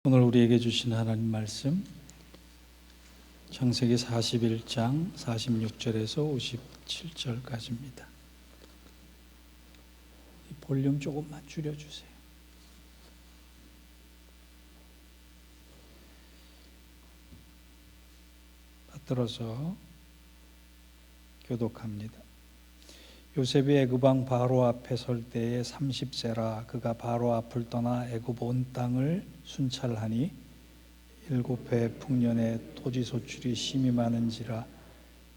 오늘 우리에게 주신 하나님 말씀 창세기 41장 46절에서 57절까지입니다. 볼륨 조금만 줄여주세요. 받들어서 교독합니다. 요셉이 애굽 왕 바로 앞에 설 때에 30세라. 그가 바로 앞을 떠나 애굽 온 땅을 순찰하니 7해 풍년에 토지 소출이 심히 많은지라.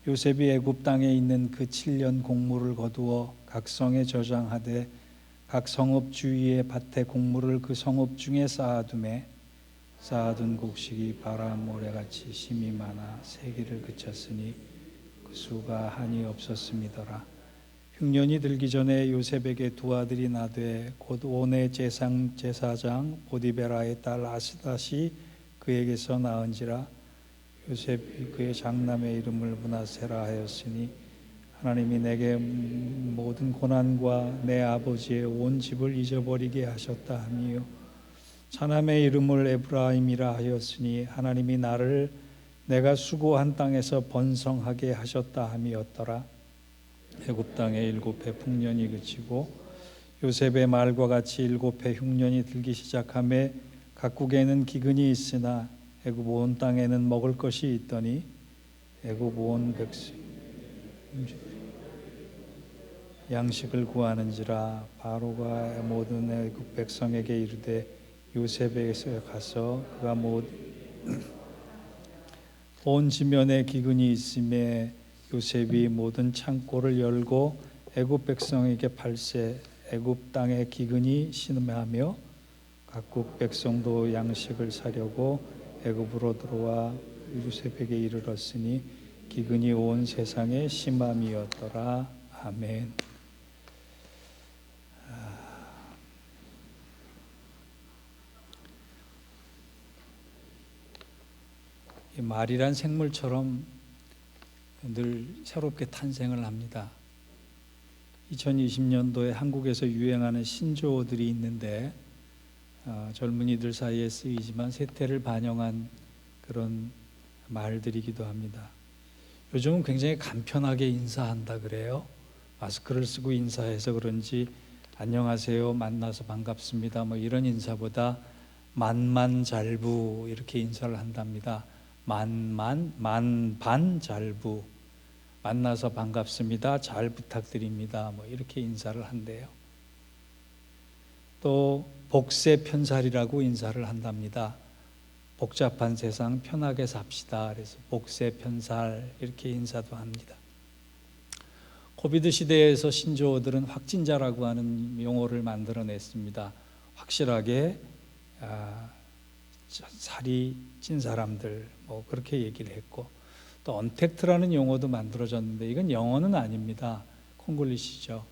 요셉이 애굽 땅에 있는 그 7년 곡물을 거두어 각 성에 저장하되 각 성읍 주위의 밭에 곡물을 그 성읍 중에 쌓아두매 쌓아둔 곡식이 바람 모래같이 심히 많아 세기를 그쳤으니 그 수가 한이 없었음이더라. 흉년이 들기 전에 요셉에게 두 아들이 나되 곧 온의 제사장 보디베라의 딸 아스닷이 그에게서 낳은지라. 요셉이 그의 장남의 이름을 므낫세라 하였으니 하나님이 내게 모든 고난과 내 아버지의 온 집을 잊어버리게 하셨다 하니요. 차남의 이름을 에브라임이라 하였으니 하나님이 나를 내가 수고한 땅에서 번성하게 하셨다 함이었더라. 애굽 땅에 7해 풍년이 그치고 요셉의 말과 같이 7해 흉년이 들기 시작하매 각국에는 기근이 있으나 애굽 온 땅에는 먹을 것이 있더니 애굽 온 백성 양식을 구하는지라. 바로가 모든 애굽 백성에게 이르되 요셉에게서 가서 그가 온 지면에 기근이 있음에 요셉이 모든 창고를 열고 애굽 백성에게 팔세. 애굽 땅에 기근이 심하며 각국 백성도 양식을 사려고 애굽으로 들어와 요셉에게 이르렀으니 기근이 온 세상에 심함이었더라. 아멘. 이 말이란 생물처럼 늘 새롭게 탄생을 합니다. 2020년도에 한국에서 유행하는 신조어들이 있는데 젊은이들 사이에 쓰이지만 세태를 반영한 그런 말들이기도 합니다. 요즘은 굉장히 간편하게 인사한다 그래요. 마스크를 쓰고 인사해서 그런지 안녕하세요, 만나서 반갑습니다 뭐 이런 인사보다 만반잘부 이렇게 인사를 한답니다. 만반잘부, 만나서 반갑습니다, 잘 부탁드립니다 뭐 이렇게 인사를 한대요. 또 복세편살이라고 인사를 한답니다. 복잡한 세상 편하게 삽시다. 그래서 복세편살 이렇게 인사도 합니다. 코비드 시대에서 신조어들은 확진자라고 하는 용어를 만들어냈습니다. 확실하게 살이 찐 사람들 뭐 그렇게 얘기를 했고, 또 언택트라는 용어도 만들어졌는데 이건 영어는 아닙니다. 콩글리시죠.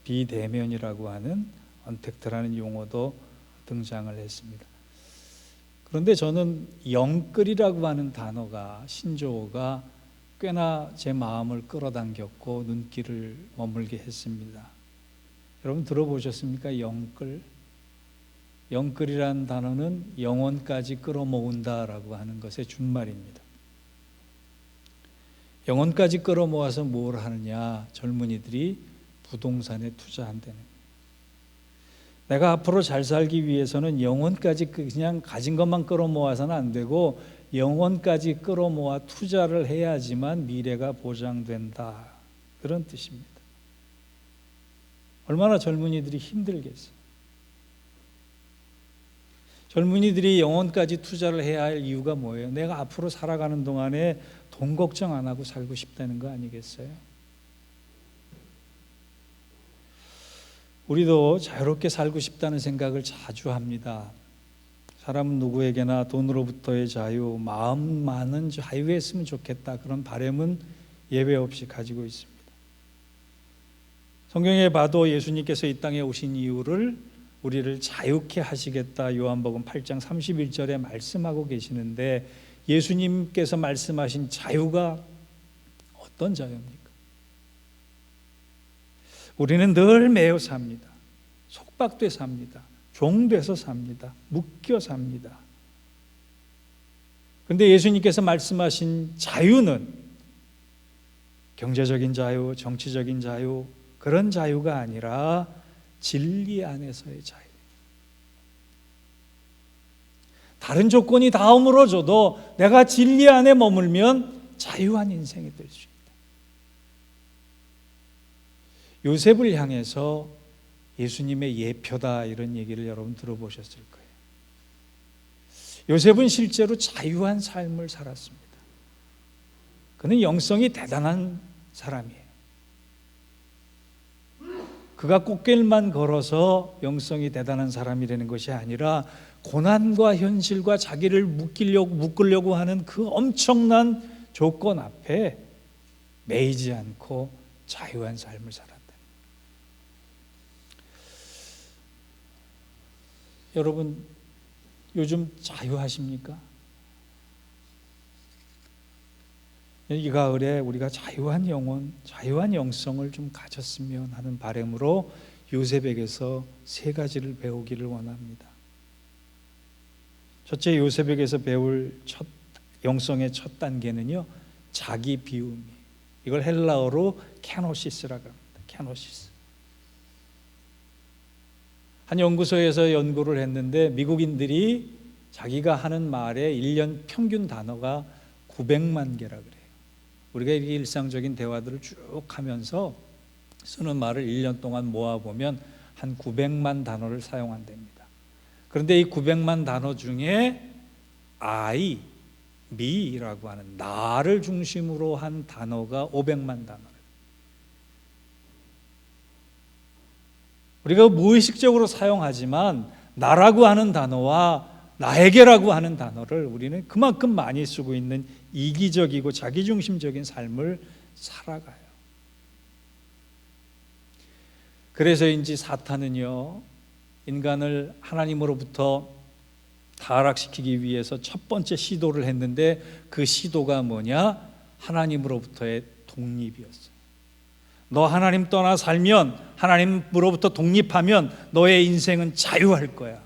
비대면이라고 하는 언택트라는 용어도 등장을 했습니다. 그런데 저는 영끌이라고 하는 단어가, 신조어가 꽤나 제 마음을 끌어당겼고 눈길을 머물게 했습니다. 여러분 들어보셨습니까? 영끌. 영끌이라는 단어는 영혼까지 끌어모은다라고 하는 것의 준말입니다. 영혼까지 끌어모아서 뭘 하느냐? 젊은이들이 부동산에 투자한다는 거예요. 내가 앞으로 잘 살기 위해서는 영혼까지 그냥 가진 것만 끌어모아서는 안 되고 영혼까지 끌어모아 투자를 해야지만 미래가 보장된다, 그런 뜻입니다. 얼마나 젊은이들이 힘들겠어요. 젊은이들이 영혼까지 투자를 해야 할 이유가 뭐예요? 내가 앞으로 살아가는 동안에 돈 걱정 안 하고 살고 싶다는 거 아니겠어요? 우리도 자유롭게 살고 싶다는 생각을 자주 합니다. 사람은 누구에게나 돈으로부터의 자유, 마음만은 자유했으면 좋겠다, 그런 바람은 예외 없이 가지고 있습니다. 성경에 봐도 예수님께서 이 땅에 오신 이유를 우리를 자유케 하시겠다 요한복음 8장 31절에 말씀하고 계시는데, 예수님께서 말씀하신 자유가 어떤 자유입니까? 우리는 늘 매여 삽니다. 속박돼 삽니다. 종돼서 삽니다. 묶여 삽니다. 그런데 예수님께서 말씀하신 자유는 경제적인 자유, 정치적인 자유, 그런 자유가 아니라 진리 안에서의 자유. 다른 조건이 다 허물어져도 내가 진리 안에 머물면 자유한 인생이 될 수 있다. 요셉을 향해서 예수님의 예표다, 이런 얘기를 여러분 들어보셨을 거예요. 요셉은 실제로 자유한 삶을 살았습니다. 그는 영성이 대단한 사람이에요. 그가 꽃길만 걸어서 영성이 대단한 사람이라는 것이 아니라 고난과 현실과 자기를 묶으려고 하는 그 엄청난 조건 앞에 매이지 않고 자유한 삶을 살았다. 여러분, 요즘 자유하십니까? 이 가을에 우리가 자유한 영혼, 자유한 영성을 좀 가졌으면 하는 바람으로 요셉에게서 3가지를 배우기를 원합니다. 첫째, 요셉에게서 배울 영성의 첫 단계는요, 자기 비움이. 이걸 헬라어로 케노시스라고 합니다. 케노시스. 한 연구소에서 연구를 했는데 미국인들이 자기가 하는 말의 1년 평균 단어가 900만 개라 그래요. 우리가 이렇게 일상적인 대화들을 쭉 하면서 쓰는 말을 1년 동안 모아보면 한 900만 단어를 사용한답니다. 그런데 이 900만 단어 중에 I, me라고 하는 나를 중심으로 한 단어가 500만 단어. 우리가 무의식적으로 사용하지만 나라고 하는 단어와 나에게라고 하는 단어를 우리는 그만큼 많이 쓰고 있는 이기적이고 자기중심적인 삶을 살아가요. 그래서인지 사탄은요, 인간을 하나님으로부터 타락시키기 위해서 첫 번째 시도를 했는데 그 시도가 뭐냐? 하나님으로부터의 독립이었어요. 너 하나님 떠나 살면, 하나님으로부터 독립하면 너의 인생은 자유할 거야.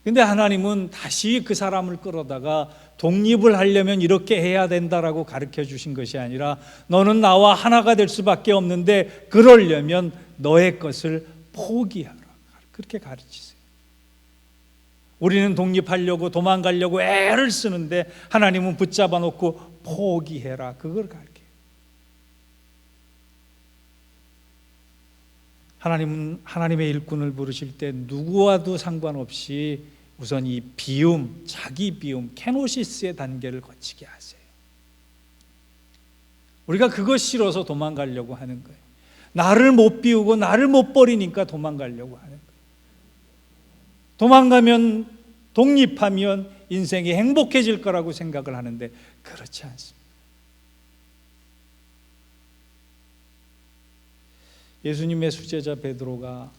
근데 하나님은 다시 그 사람을 끌어다가 독립을 하려면 이렇게 해야 된다라고 가르쳐 주신 것이 아니라 너는 나와 하나가 될 수밖에 없는데 그러려면 너의 것을 포기하라, 그렇게 가르치세요. 우리는 독립하려고 도망가려고 애를 쓰는데 하나님은 붙잡아 놓고 포기해라, 그걸 가르쳐요. 하나님은 하나님의 일꾼을 부르실 때 누구와도 상관없이 우선 이 비움, 자기 비움, 케노시스의 단계를 거치게 하세요. 우리가 그거 싫어서 도망가려고 하는 거예요. 나를 못 비우고 나를 못 버리니까 도망가려고 하는 거예요. 도망가면, 독립하면 인생이 행복해질 거라고 생각을 하는데 그렇지 않습니다. 예수님의 수제자 베드로가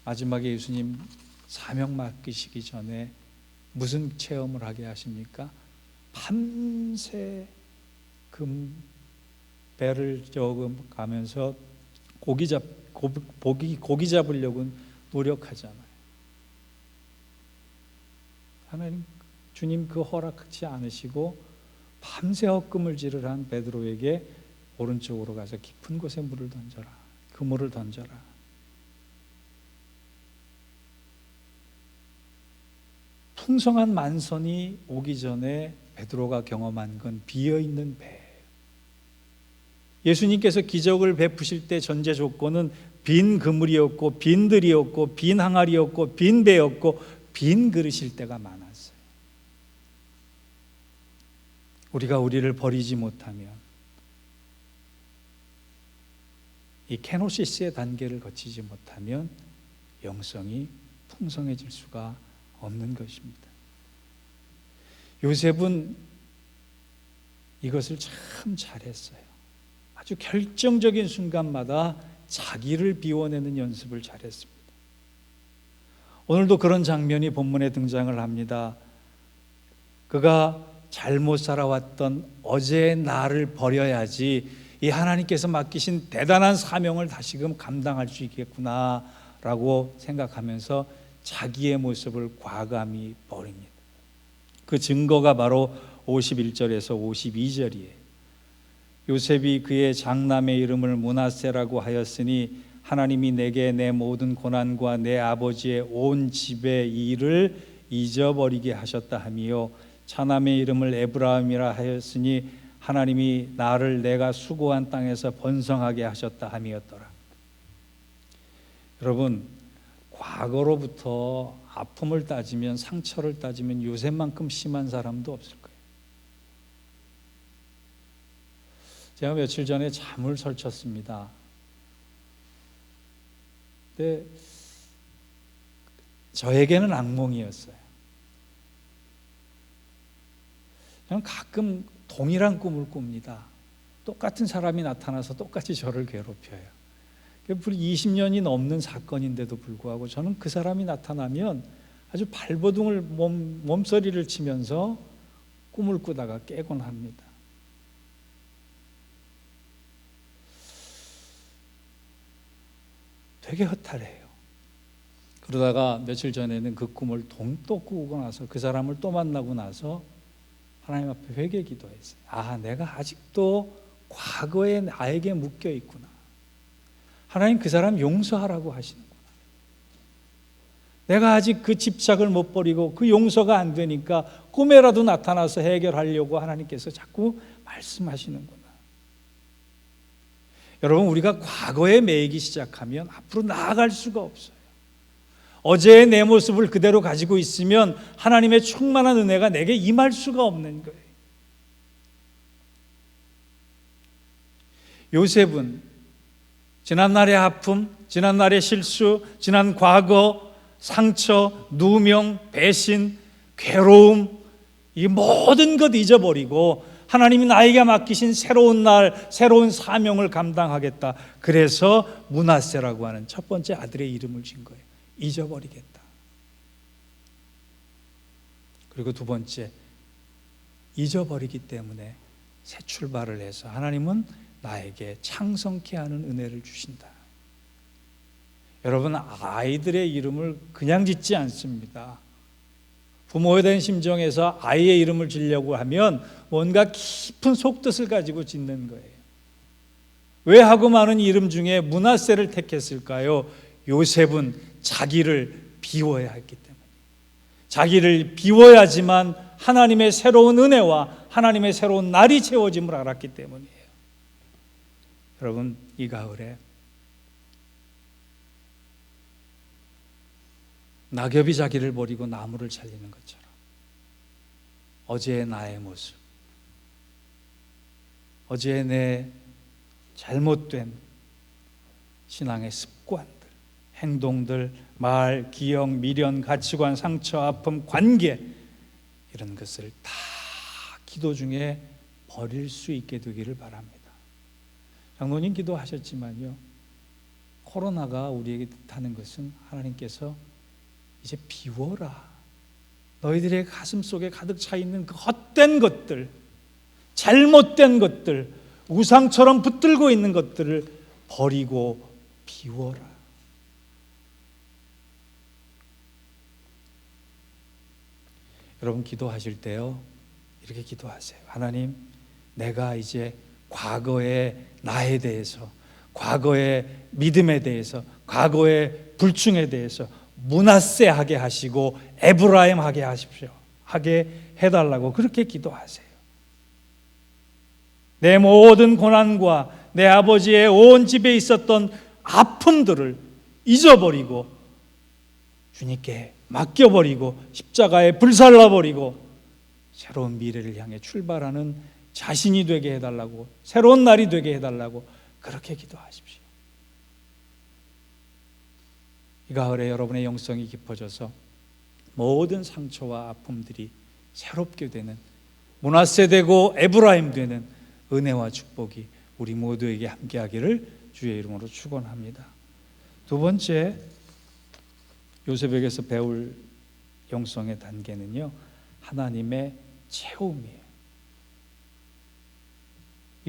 마지막에 예수님 사명 맡기시기 전에 무슨 체험을 하게 하십니까? 밤새 배를 가면서 고기 잡으려고 노력하잖아요. 하나님, 주님 그 허락하지 않으시고 밤새 헛금을질을 한 베드로에게 오른쪽으로 가서 깊은 곳에 물을 던져라, 그물을 던져라. 풍성한 만선이 오기 전에 베드로가 경험한 건 비어있는 배. 예수님께서 기적을 베푸실 때 전제 조건은 빈 그물이었고 빈 들이었고 빈 항아리였고 빈 배였고 빈 그릇일 때가 많았어요. 우리가 우리를 버리지 못하면 이 케노시스의 단계를 거치지 못하면 영성이 풍성해질 수가 없는 것입니다. 요셉은 이것을 참 잘했어요. 아주 결정적인 순간마다 자기를 비워내는 연습을 잘했습니다. 오늘도 그런 장면이 본문에 등장을 합니다. 그가 잘못 살아왔던 어제의 나를 버려야지 이 하나님께서 맡기신 대단한 사명을 다시금 감당할 수 있겠구나라고 생각하면서 자기의 모습을 과감히 버립니다. 그 증거가 바로 51절에서 52절이에요. 요셉이 그의 장남의 이름을 므낫세라고 하였으니 하나님이 내게 내 모든 고난과 내 아버지의 온 집의 일을 잊어버리게 하셨다 하며, 차남의 이름을 에브라임이라 하였으니 하나님이 나를 내가 수고한 땅에서 번성하게 하셨다 함이었더라. 여러분, 과거로부터 아픔을 따지면, 상처를 따지면 요셉만큼 심한 사람도 없을 거예요. 제가 며칠 전에 잠을 설쳤습니다. 근데 저에게는 악몽이었어요. 저는 가끔 동일한 꿈을 꿉니다. 똑같은 사람이 나타나서 똑같이 저를 괴롭혀요. 20년이 넘는 사건인데도 불구하고 저는 그 사람이 나타나면 아주 발버둥을 몸서리를 치면서 꿈을 꾸다가 깨곤 합니다. 되게 허탈해요. 그러다가 며칠 전에는 그 꿈을 또 꾸고 나서 그 사람을 또 만나고 나서 하나님 앞에 회개 기도했어요. 아, 내가 아직도 과거에 나에게 묶여 있구나. 하나님 그 사람 용서하라고 하시는구나. 내가 아직 그 집착을 못 버리고 그 용서가 안 되니까 꿈에라도 나타나서 해결하려고 하나님께서 자꾸 말씀하시는구나. 여러분, 우리가 과거에 매이기 시작하면 앞으로 나아갈 수가 없어요. 어제의 내 모습을 그대로 가지고 있으면 하나님의 충만한 은혜가 내게 임할 수가 없는 거예요. 요셉은 지난날의 아픔, 지난날의 실수, 지난 과거, 상처, 누명, 배신, 괴로움, 이 모든 것 잊어버리고 하나님이 나에게 맡기신 새로운 날, 새로운 사명을 감당하겠다. 그래서 므낫세라고 하는 첫 번째 아들의 이름을 진 거예요. 잊어버리겠다. 그리고 두 번째, 잊어버리기 때문에 새 출발을 해서 하나님은 나에게 창성케 하는 은혜를 주신다. 여러분, 아이들의 이름을 그냥 짓지 않습니다. 부모에 대한 심정에서 아이의 이름을 지려고 하면 뭔가 깊은 속뜻을 가지고 짓는 거예요. 왜 하고 많은 이름 중에 므낫세를 택했을까요? 요셉은 자기를 비워야 했기 때문에, 자기를 비워야지만 하나님의 새로운 은혜와 하나님의 새로운 날이 채워짐을 알았기 때문이에요. 여러분, 이 가을에 낙엽이 자기를 버리고 나무를 살리는 것처럼 어제의 나의 모습, 어제의 내 잘못된 신앙의 습관들, 행동들, 말, 기억, 미련, 가치관, 상처, 아픔, 관계, 이런 것을 다 기도 중에 버릴 수 있게 되기를 바랍니다. 장로님 기도하셨지만요, 코로나가 우리에게 뜻하는 것은 하나님께서 이제 비워라. 너희들의 가슴 속에 가득 차 있는 그 헛된 것들, 잘못된 것들, 우상처럼 붙들고 있는 것들을 버리고 비워라. 여러분, 기도하실 때요, 이렇게 기도하세요. 하나님, 내가 이제 과거의 나에 대해서, 과거의 믿음에 대해서, 과거의 불충에 대해서 므낫세하게 하시고 에브라임 하게 하십시오. 하게 해달라고 그렇게 기도하세요. 내 모든 고난과 내 아버지의 온 집에 있었던 아픔들을 잊어버리고 주님께 맡겨버리고 십자가에 불살라버리고 새로운 미래를 향해 출발하는 자신이 되게 해달라고, 새로운 날이 되게 해달라고 그렇게 기도하십시오. 이 가을에 여러분의 영성이 깊어져서 모든 상처와 아픔들이 새롭게 되는, 므낫세 되고 에브라임 되는 은혜와 축복이 우리 모두에게 함께하기를 주의 이름으로 축원합니다. 두 번째, 요셉에게서 배울 영성의 단계는요, 하나님의 채움이에요.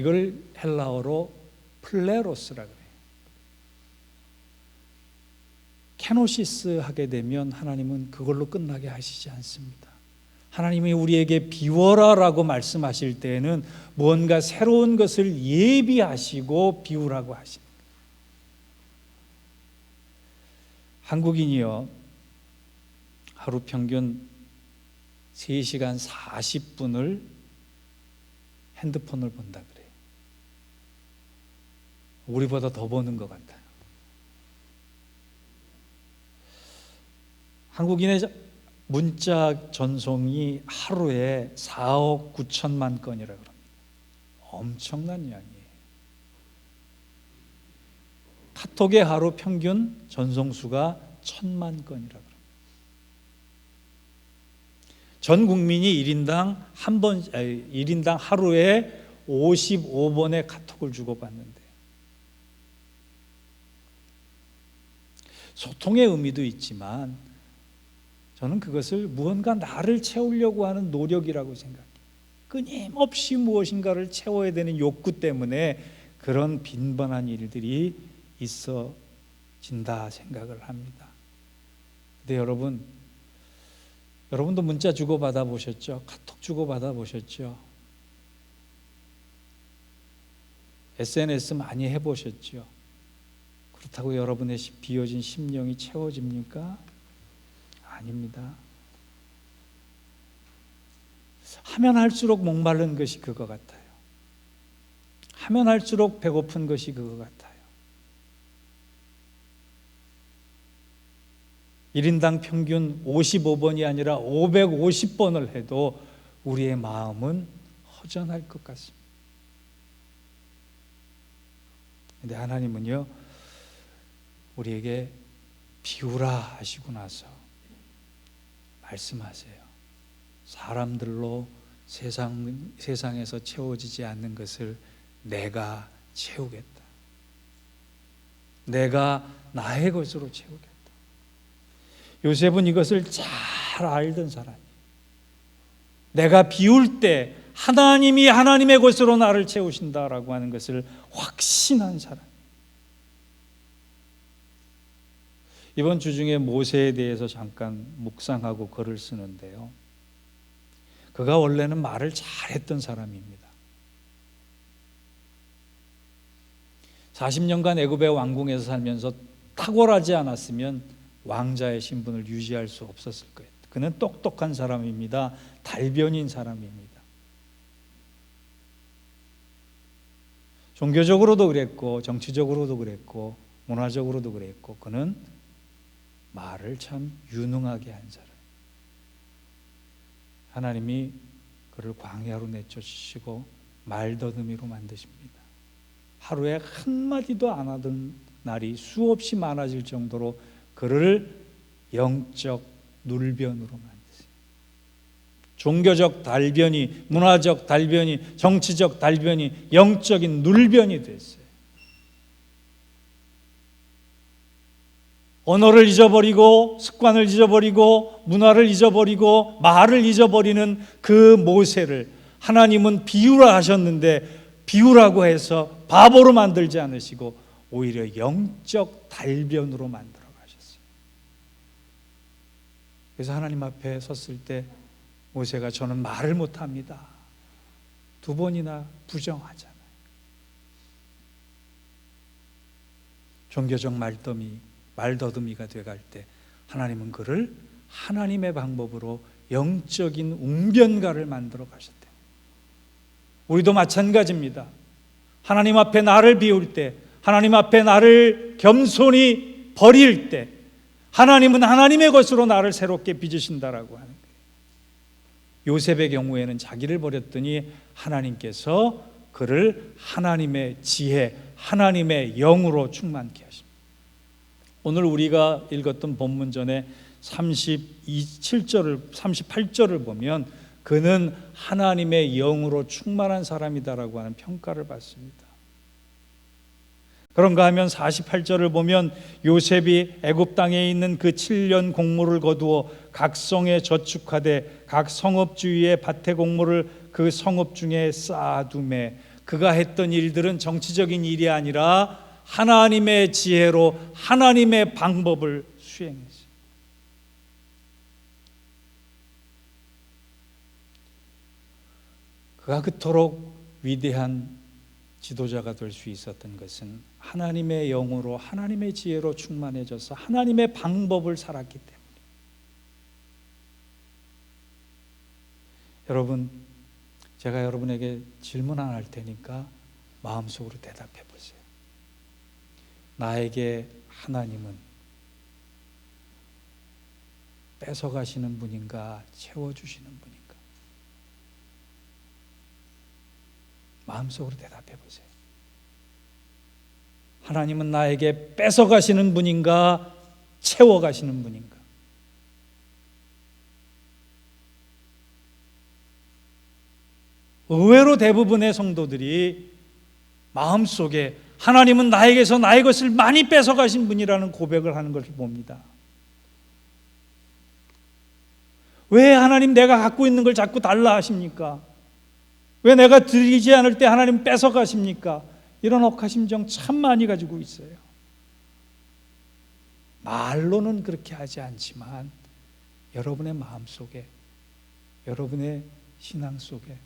이걸 헬라어로 플레로스라 그래요. 케노시스 하게 되면 하나님은 그걸로 끝나게 하시지 않습니다. 하나님이 우리에게 비워라라고 말씀하실 때에는 무언가 새로운 것을 예비하시고 비우라고 하십니다. 한국인이요, 하루 평균 3시간 40분을 핸드폰을 본다 그래요. 우리보다 더 보는 것 같아요. 한국인의 문자 전송이 하루에 4억 9천만 건이라고 합니다. 엄청난 양이에요. 카톡의 하루 평균 전송수가 1,000만 건이라고 합니다. 전 국민이 1인당 하루에 55번의 카톡을 주고받는데, 소통의 의미도 있지만 저는 그것을 무언가 나를 채우려고 하는 노력이라고 생각해요. 끊임없이 무엇인가를 채워야 되는 욕구 때문에 그런 빈번한 일들이 있어진다 생각을 합니다. 근데 여러분도 문자 주고받아 보셨죠? 카톡 주고받아 보셨죠? SNS 많이 해보셨죠? 그렇다고 여러분의 비어진 심령이 채워집니까? 아닙니다. 하면 할수록 목마른 것이 그거 같아요. 하면 할수록 배고픈 것이 그거 같아요. 1인당 평균 55번이 아니라 550번을 해도 우리의 마음은 허전할 것 같습니다. 그런데 하나님은요, 우리에게 비우라 하시고 나서 말씀하세요. 사람들로 세상에서 채워지지 않는 것을 내가 채우겠다. 내가 나의 것으로 채우겠다. 요셉은 이것을 잘 알던 사람이에요. 내가 비울 때 하나님이 하나님의 것으로 나를 채우신다라고 하는 것을 확신한 사람. 이번 주 중에 모세에 대해서 잠깐 묵상하고 글을 쓰는데요, 그가 원래는 말을 잘했던 사람입니다. 40년간 애굽의 왕궁에서 살면서 탁월하지 않았으면 왕자의 신분을 유지할 수 없었을 거예요. 그는 똑똑한 사람입니다. 달변인 사람입니다. 종교적으로도 그랬고 정치적으로도 그랬고 문화적으로도 그랬고 그는 말을 참 유능하게 한 사람. 하나님이 그를 광야로 내쫓으시고 말더듬이로 만드십니다. 하루에 한마디도 안 하던 날이 수없이 많아질 정도로 그를 영적 눌변으로 만드세요. 종교적 달변이, 문화적 달변이, 정치적 달변이, 영적인 눌변이 됐어요. 언어를 잊어버리고 습관을 잊어버리고 문화를 잊어버리고 말을 잊어버리는 그 모세를 하나님은 비우라 하셨는데 비우라고 해서 바보로 만들지 않으시고 오히려 영적 달변으로 만들어 가셨어요. 그래서 하나님 앞에 섰을 때 모세가 저는 말을 못합니다. 2번이나 부정하잖아요. 종교적 말더듬이가 돼갈 때 하나님은 그를 하나님의 방법으로 영적인 웅변가를 만들어 가셨대요. 우리도 마찬가지입니다. 하나님 앞에 나를 비울 때, 하나님 앞에 나를 겸손히 버릴 때 하나님은 하나님의 것으로 나를 새롭게 빚으신다라고 하는 거예요. 요셉의 경우에는 자기를 버렸더니 하나님께서 그를 하나님의 지혜, 하나님의 영으로 충만케 하십니다. 오늘 우리가 읽었던 본문 전에 38절을 보면 그는 하나님의 영으로 충만한 사람이다라고 하는 평가를 받습니다. 그런가 하면 48절을 보면 요셉이 애굽 땅에 있는 그 7년 곡물을 거두어 각 성에 저축하되 각 성읍 주위의 밭의 곡물을 그 성읍 중에 쌓아두매 그가 했던 일들은 정치적인 일이 아니라 하나님의 지혜로 하나님의 방법을 수행했어요. 그가 그토록 위대한 지도자가 될 수 있었던 것은 하나님의 영으로 하나님의 지혜로 충만해져서 하나님의 방법을 살았기 때문에. 여러분, 제가 여러분에게 질문 하나 할 테니까 마음속으로 대답해 보세요. 나에게 하나님은 뺏어가시는 분인가, 채워주시는 분인가? 마음속으로 대답해 보세요. 하나님은 나에게 뺏어가시는 분인가, 채워가시는 분인가? 의외로 대부분의 성도들이 마음속에 하나님은 나에게서 나의 것을 많이 뺏어가신 분이라는 고백을 하는 것을 봅니다. 왜 하나님 내가 갖고 있는 걸 자꾸 달라 하십니까? 왜 내가 드리지 않을 때 하나님 뺏어가십니까? 이런 억하심정 참 많이 가지고 있어요. 말로는 그렇게 하지 않지만 여러분의 마음 속에, 여러분의 신앙 속에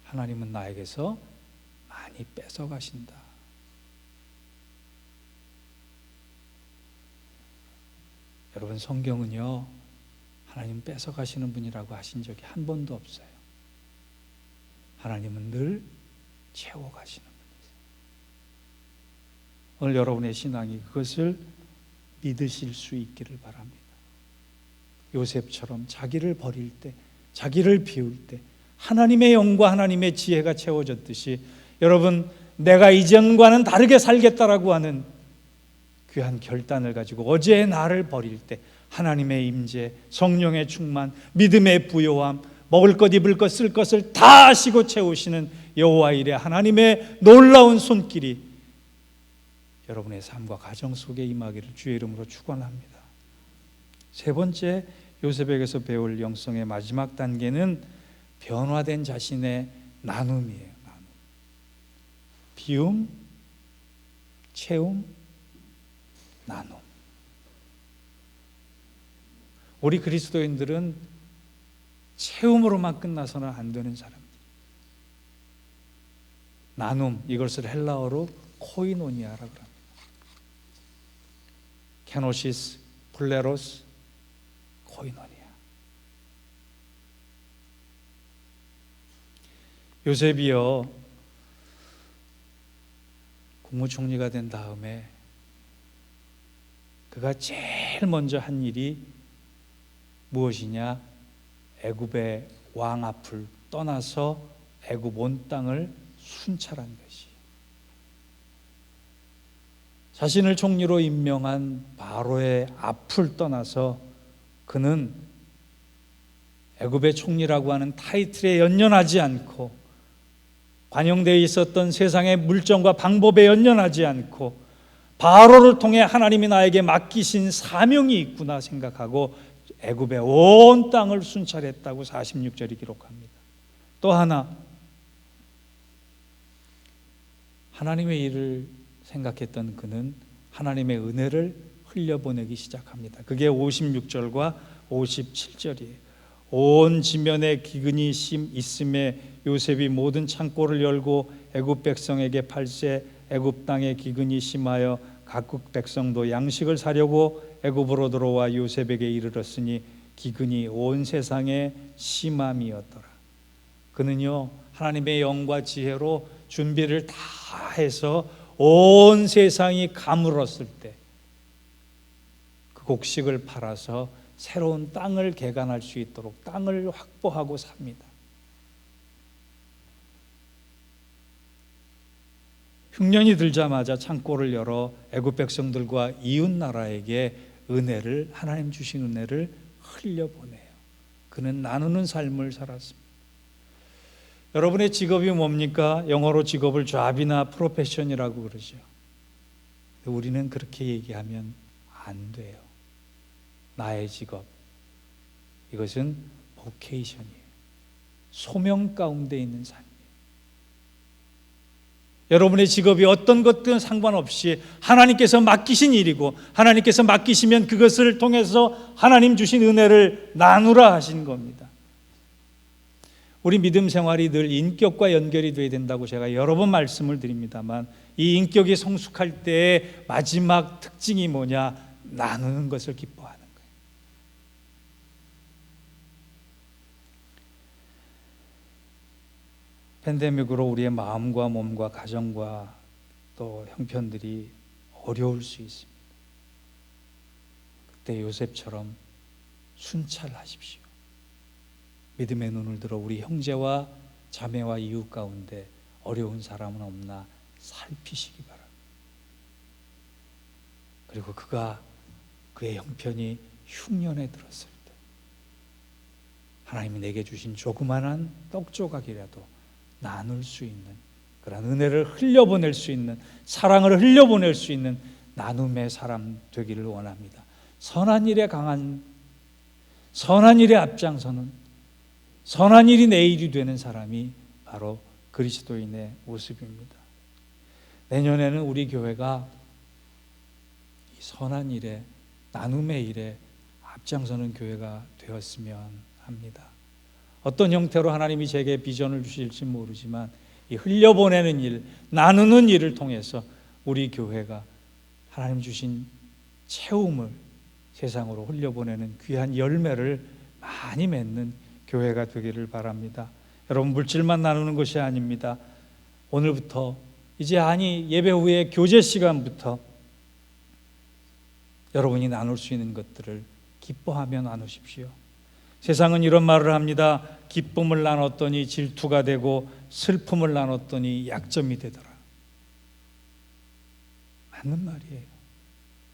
하나님은 나에게서 많이 뺏어가신다. 여러분, 성경은요, 하나님 뺏어가시는 분이라고 하신 적이 한 번도 없어요. 하나님은 늘 채워가시는 분이세요. 오늘 여러분의 신앙이 그것을 믿으실 수 있기를 바랍니다. 요셉처럼 자기를 버릴 때, 자기를 비울 때 하나님의 영과 하나님의 지혜가 채워졌듯이 여러분, 내가 이전과는 다르게 살겠다라고 하는 귀한 결단을 가지고 어제의 나를 버릴 때 하나님의 임재, 성령의 충만, 믿음의 부요함, 먹을 것, 입을 것, 쓸 것을 다 하시고 채우시는 여호와 일의 하나님의 놀라운 손길이 여러분의 삶과 가정 속에 임하기를 주의 이름으로 축원합니다. 세 번째, 요셉에게서 배울 영성의 마지막 단계는 변화된 자신의 나눔이에요. 나눔. 비움, 채움, 나눔. 우리 그리스도인들은 채움으로만 끝나서는 안 되는 사람들. 나눔, 이것을 헬라어로 코이노니아라고 합니다. 케노시스, 플레로스, 코이노니아. 요셉이요, 국무총리가 된 다음에 그가 제일 먼저 한 일이 무엇이냐? 애굽의 왕 앞을 떠나서 애굽 온 땅을 순찰한 것이. 자신을 총리로 임명한 바로의 앞을 떠나서 그는 애굽의 총리라고 하는 타이틀에 연연하지 않고 관용되어 있었던 세상의 물정과 방법에 연연하지 않고 바로를 통해 하나님이 나에게 맡기신 사명이 있구나 생각하고 애굽의 온 땅을 순찰했다고 46절이 기록합니다. 또 하나, 하나님의 일을 생각했던 그는 하나님의 은혜를 흘려보내기 시작합니다. 그게 56절과 57절이에요. 온 지면에 기근이 있음에 요셉이 모든 창고를 열고 애굽 백성에게 팔세. 애굽 땅에 기근이 심하여 각국 백성도 양식을 사려고 애굽으로 들어와 요셉에게 이르렀으니 기근이 온 세상에 심함이었더라. 그는요, 하나님의 영과 지혜로 준비를 다 해서 온 세상이 가물었을 때 그 곡식을 팔아서 새로운 땅을 개간할 수 있도록 땅을 확보하고 삽니다. 흉년이 들자마자 창고를 열어 애굽 백성들과 이웃 나라에게 은혜를, 하나님 주신 은혜를 흘려보내요. 그는 나누는 삶을 살았습니다. 여러분의 직업이 뭡니까? 영어로 직업을 잡이나 프로페션이라고 그러죠. 우리는 그렇게 얘기하면 안 돼요. 나의 직업, 이것은 보케이션이에요. 소명 가운데 있는 삶이에요. 여러분의 직업이 어떤 것든 상관없이 하나님께서 맡기신 일이고, 하나님께서 맡기시면 그것을 통해서 하나님 주신 은혜를 나누라 하신 겁니다. 우리 믿음 생활이 늘 인격과 연결이 되어야 된다고 제가 여러 번 말씀을 드립니다만, 이 인격이 성숙할 때의 마지막 특징이 뭐냐? 나누는 것을 기뻐하는 거예요. 팬데믹으로 우리의 마음과 몸과 가정과 또 형편들이 어려울 수 있습니다. 그때 요셉처럼 순찰하십시오. 믿음의 눈을 들어 우리 형제와 자매와 이웃 가운데 어려운 사람은 없나 살피시기 바랍니다. 그리고 그의 형편이 흉년에 들었을 때 하나님이 내게 주신 조그만한 떡 조각이라도 나눌 수 있는 그런 은혜를 흘려보낼 수 있는, 사랑을 흘려보낼 수 있는 나눔의 사람 되기를 원합니다. 선한 일에 강한, 선한 일에 앞장서는, 선한 일이 내 일이 되는 사람이 바로 그리스도인의 모습입니다. 내년에는 우리 교회가 이 선한 일에, 나눔의 일에 앞장서는 교회가 되었으면 합니다. 어떤 형태로 하나님이 제게 비전을 주실지 모르지만 이 흘려보내는 일, 나누는 일을 통해서 우리 교회가 하나님 주신 채움을 세상으로 흘려보내는 귀한 열매를 많이 맺는 교회가 되기를 바랍니다. 여러분, 물질만 나누는 것이 아닙니다. 오늘부터 예배 후에 교제 시간부터 여러분이 나눌 수 있는 것들을 기뻐하며 나누십시오. 세상은 이런 말을 합니다. 기쁨을 나눴더니 질투가 되고 슬픔을 나눴더니 약점이 되더라. 맞는 말이에요.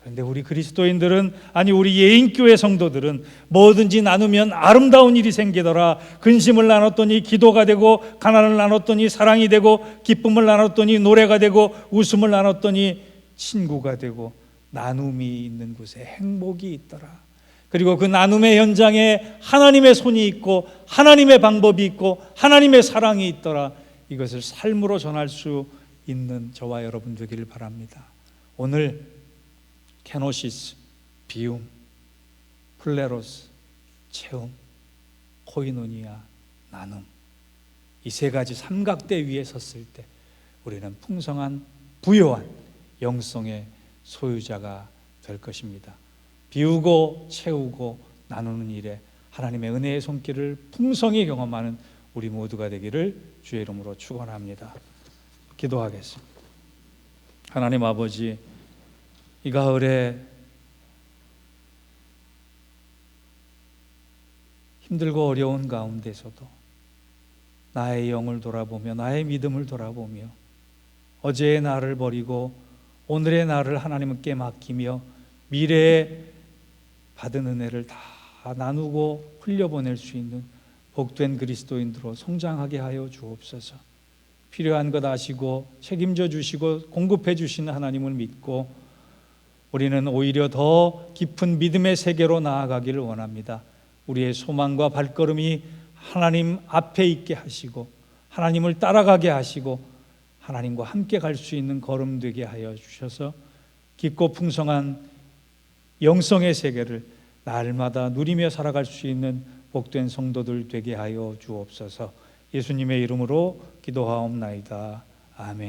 그런데 우리 그리스도인들은, 아니 우리 예인교회 성도들은 뭐든지 나누면 아름다운 일이 생기더라. 근심을 나눴더니 기도가 되고, 가난을 나눴더니 사랑이 되고, 기쁨을 나눴더니 노래가 되고, 웃음을 나눴더니 친구가 되고, 나눔이 있는 곳에 행복이 있더라. 그리고 그 나눔의 현장에 하나님의 손이 있고, 하나님의 방법이 있고, 하나님의 사랑이 있더라. 이것을 삶으로 전할 수 있는 저와 여러분 되기를 바랍니다. 오늘 케노시스, 비움, 플레로스, 채움, 코이노니아, 나눔, 이 세 가지 삼각대 위에 섰을 때 우리는 풍성한 부요한 영성의 소유자가 될 것입니다. 비우고 채우고 나누는 일에 하나님의 은혜의 손길을 풍성히 경험하는 우리 모두가 되기를 주의 이름으로 축원합니다. 기도하겠습니다. 하나님 아버지, 이 가을에 힘들고 어려운 가운데서도 나의 영을 돌아보며, 나의 믿음을 돌아보며, 어제의 나를 버리고 오늘의 나를 하나님께 맡기며 미래에 받은 은혜를 다 나누고 흘려보낼 수 있는 복된 그리스도인들로 성장하게 하여 주옵소서. 필요한 것 아시고 책임져 주시고 공급해 주시는 하나님을 믿고 우리는 오히려 더 깊은 믿음의 세계로 나아가기를 원합니다. 우리의 소망과 발걸음이 하나님 앞에 있게 하시고, 하나님을 따라가게 하시고, 하나님과 함께 갈 수 있는 걸음 되게 하여 주셔서 깊고 풍성한 영성의 세계를 날마다 누리며 살아갈 수 있는 복된 성도들 되게 하여 주옵소서. 예수님의 이름으로 기도하옵나이다. 아멘.